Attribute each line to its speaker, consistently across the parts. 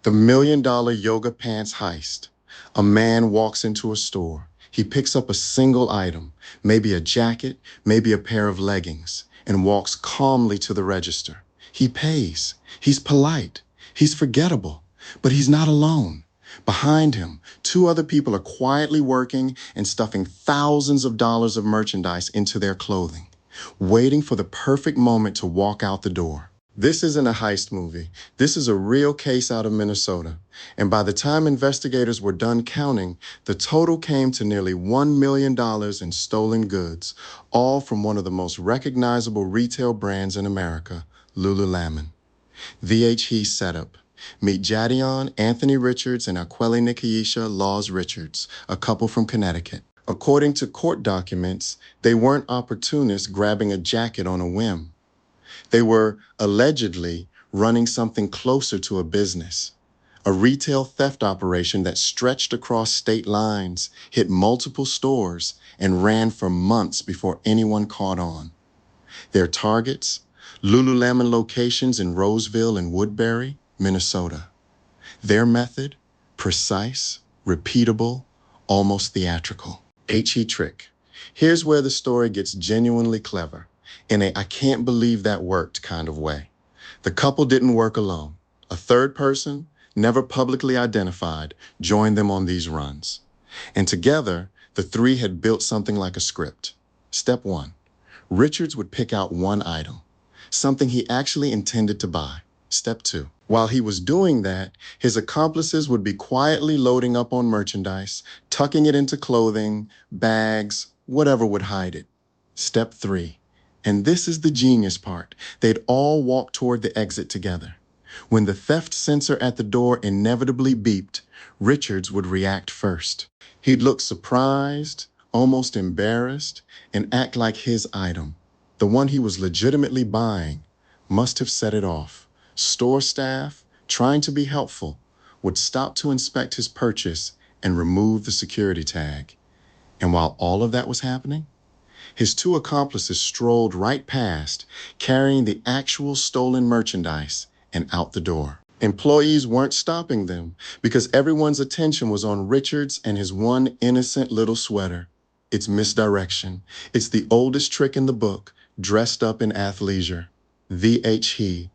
Speaker 1: The $1 million yoga pants heist. A man walks into a store. He picks up a single item, maybe a jacket, maybe a pair of leggings, and walks calmly to the register. He pays. He's polite. He's forgettable. But he's not alone. Behind him, two other people are quietly working and stuffing thousands of dollars of merchandise into their clothing, waiting for the perfect moment to walk out the door. This isn't a heist movie. This is a real case out of Minnesota. And by the time investigators were done counting, the total came to nearly $1 million in stolen goods, all from one of the most recognizable retail brands in America, Lululemon. VHE setup. Meet Jadion, Anthony Richards, and Aquele Nikayisha Laws Richards, a couple from Connecticut. According to court documents, they weren't opportunists grabbing a jacket on a whim. They were allegedly running something closer to a business, a retail theft operation that stretched across state lines, hit multiple stores, and ran for months before anyone caught on. Their targets? Lululemon locations in Roseville and Woodbury, Minnesota. Their method? Precise, repeatable, almost theatrical. HE trick. Here's where the story gets genuinely clever, in a I can't believe that worked kind of way. The couple didn't work alone. A third person, never publicly identified, joined them on these runs. And together, the three had built something like a script. Step 1. Richards would pick out one item, something he actually intended to buy. Step 2. While he was doing that, his accomplices would be quietly loading up on merchandise, tucking it into clothing, bags, whatever would hide it. Step 3. And this is the genius part. They'd all walk toward the exit together. When the theft sensor at the door inevitably beeped, Richards would react first. He'd look surprised, almost embarrassed, and act like his item, the one he was legitimately buying, must have set it off. Store staff, trying to be helpful, would stop to inspect his purchase and remove the security tag. And while all of that was happening, his two accomplices strolled right past, carrying the actual stolen merchandise and out the door. Employees weren't stopping them because everyone's attention was on Richards and his one innocent little sweater. It's misdirection. It's the oldest trick in the book, dressed up in athleisure. VHE.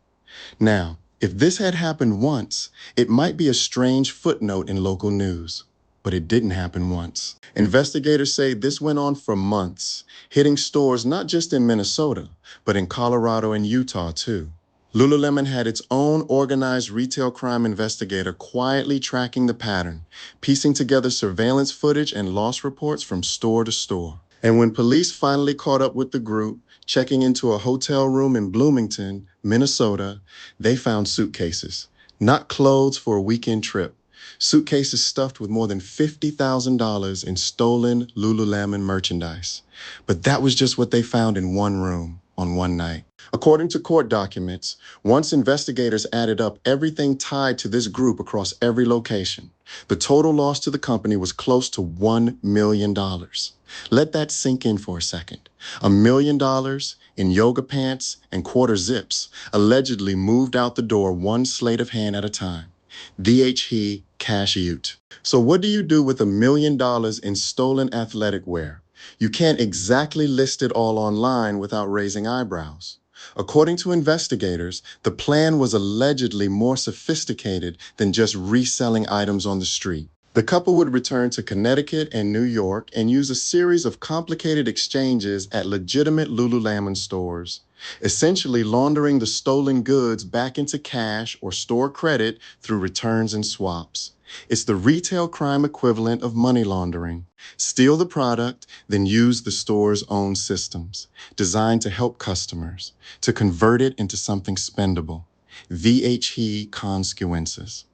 Speaker 1: Now, if this had happened once, it might be a strange footnote in local news. But it didn't happen once. Investigators say this went on for months, hitting stores not just in Minnesota, but in Colorado and Utah too. Lululemon had its own organized retail crime investigator quietly tracking the pattern, piecing together surveillance footage and loss reports from store to store. And when police finally caught up with the group, checking into a hotel room in Bloomington, Minnesota, they found suitcases, not clothes for a weekend trip. Suitcases stuffed with more than $50,000 in stolen Lululemon merchandise. But that was just what they found in one room on one night. According to court documents, once investigators added up everything tied to this group across every location, the total loss to the company was close to $1 million. Let that sink in for a second. $1 million in yoga pants and quarter zips allegedly moved out the door one sleight of hand at a time. VHE cash ute. So what do you do with $1 million in stolen athletic wear? You can't exactly list it all online without raising eyebrows. According to investigators, the plan was allegedly more sophisticated than just reselling items on the street. The couple would return to Connecticut and New York and use a series of complicated exchanges at legitimate Lululemon stores, essentially laundering the stolen goods back into cash or store credit through returns and swaps. It's the retail crime equivalent of money laundering. Steal the product, then use the store's own systems, designed to help customers, to convert it into something spendable. VHE consequences.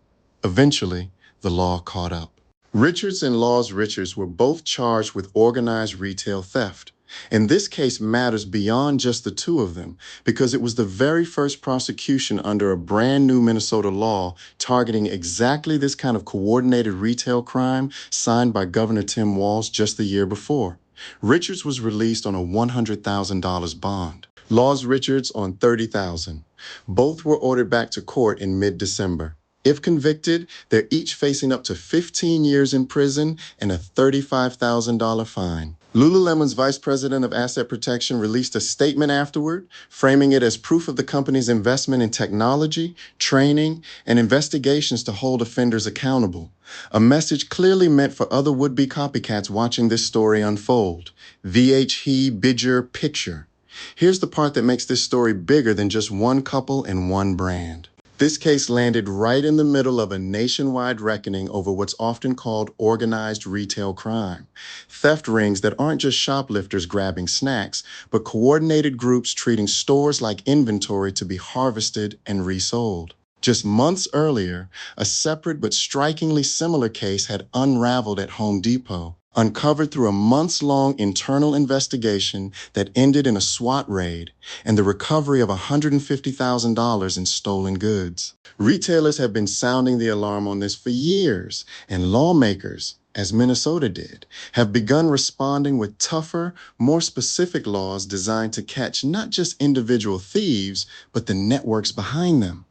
Speaker 1: Eventually, the law caught up. Richards and Laws Richards were both charged with organized retail theft. And this case matters beyond just the two of them because it was the very first prosecution under a brand new Minnesota law targeting exactly this kind of coordinated retail crime signed by Governor Tim Walz just the year before. Richards was released on a $100,000 bond. Laws Richards on $30,000. Both were ordered back to court in mid-December. If convicted, they're each facing up to 15 years in prison and a $35,000 fine. Lululemon's vice president of asset protection released a statement afterward, framing it as proof of the company's investment in technology, training, and investigations to hold offenders accountable. A message clearly meant for other would-be copycats watching this story unfold. VH he bid your picture. Here's the part that makes this story bigger than just one couple and one brand. This case landed right in the middle of a nationwide reckoning over what's often called organized retail crime. Theft rings that aren't just shoplifters grabbing snacks, but coordinated groups treating stores like inventory to be harvested and resold. Just months earlier, a separate but strikingly similar case had unraveled at Home Depot, uncovered through a months-long internal investigation that ended in a SWAT raid and the recovery of $150,000 in stolen goods. Retailers have been sounding the alarm on this for years, and lawmakers, as Minnesota did, have begun responding with tougher, more specific laws designed to catch not just individual thieves, but the networks behind them.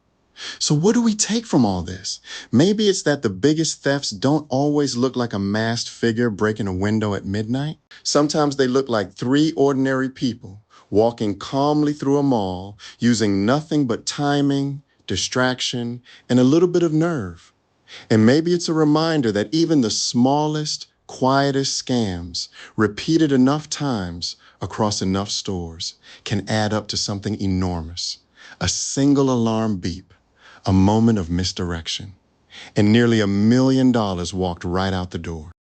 Speaker 1: So what do we take from all this? Maybe it's that the biggest thefts don't always look like a masked figure breaking a window at midnight. Sometimes they look like three ordinary people walking calmly through a mall, using nothing but timing, distraction, and a little bit of nerve. And maybe it's a reminder that even the smallest, quietest scams, repeated enough times across enough stores, can add up to something enormous. A single alarm beep, a moment of misdirection, and nearly $1 million walked right out the door.